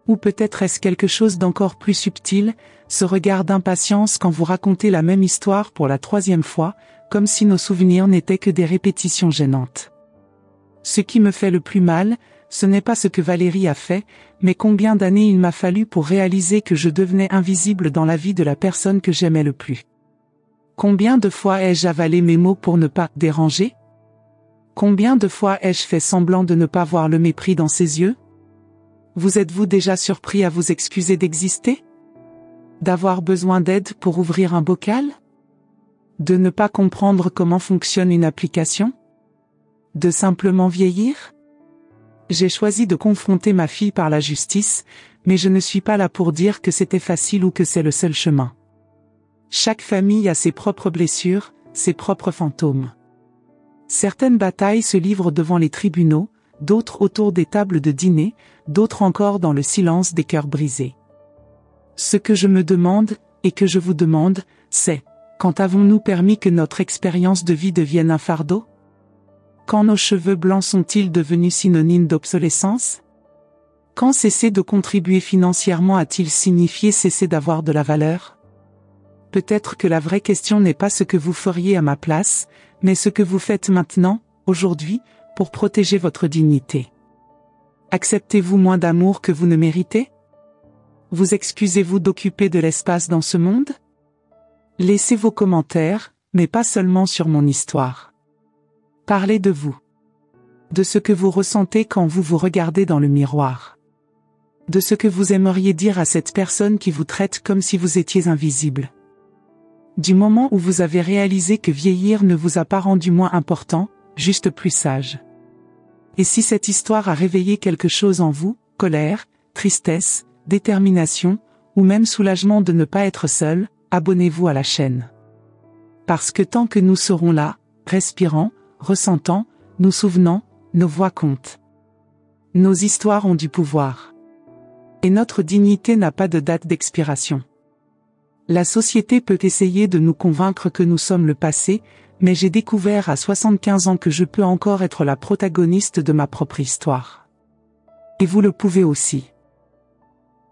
[SPEAKER 1] Ou peut-être est-ce quelque chose d'encore plus subtil, ce regard d'impatience quand vous racontez la même histoire pour la 3e fois, comme si nos souvenirs n'étaient que des répétitions gênantes. Ce qui me fait le plus mal, ce n'est pas ce que Valérie a fait, mais combien d'années il m'a fallu pour réaliser que je devenais invisible dans la vie de la personne que j'aimais le plus. Combien de fois ai-je avalé mes mots pour ne pas déranger? Combien de fois ai-je fait semblant de ne pas voir le mépris dans ses yeux? Vous êtes-vous déjà surpris à vous excuser d'exister? D'avoir besoin d'aide pour ouvrir un bocal? De ne pas comprendre comment fonctionne une application? De simplement vieillir? J'ai choisi de confronter ma fille par la justice, mais je ne suis pas là pour dire que c'était facile ou que c'est le seul chemin. Chaque famille a ses propres blessures, ses propres fantômes. Certaines batailles se livrent devant les tribunaux, d'autres autour des tables de dîner, d'autres encore dans le silence des cœurs brisés. Ce que je me demande, et que je vous demande, c'est, quand avons-nous permis que notre expérience de vie devienne un fardeau? Quand nos cheveux blancs sont-ils devenus synonymes d'obsolescence? Quand cesser de contribuer financièrement a-t-il signifié cesser d'avoir de la valeur? Peut-être que la vraie question n'est pas ce que vous feriez à ma place, mais ce que vous faites maintenant, aujourd'hui, pour protéger votre dignité. Acceptez-vous moins d'amour que vous ne méritez? Vous excusez-vous d'occuper de l'espace dans ce monde? Laissez vos commentaires, mais pas seulement sur mon histoire. Parlez de vous. De ce que vous ressentez quand vous vous regardez dans le miroir. De ce que vous aimeriez dire à cette personne qui vous traite comme si vous étiez invisible. Du moment où vous avez réalisé que vieillir ne vous a pas rendu moins important, juste plus sage. Et si cette histoire a réveillé quelque chose en vous, colère, tristesse, détermination, ou même soulagement de ne pas être seul, abonnez-vous à la chaîne. Parce que tant que nous serons là, respirant, ressentant, nous souvenant, nos voix comptent. Nos histoires ont du pouvoir. Et notre dignité n'a pas de date d'expiration. La société peut essayer de nous convaincre que nous sommes le passé, mais j'ai découvert à 75 ans que je peux encore être la protagoniste de ma propre histoire. Et vous le pouvez aussi.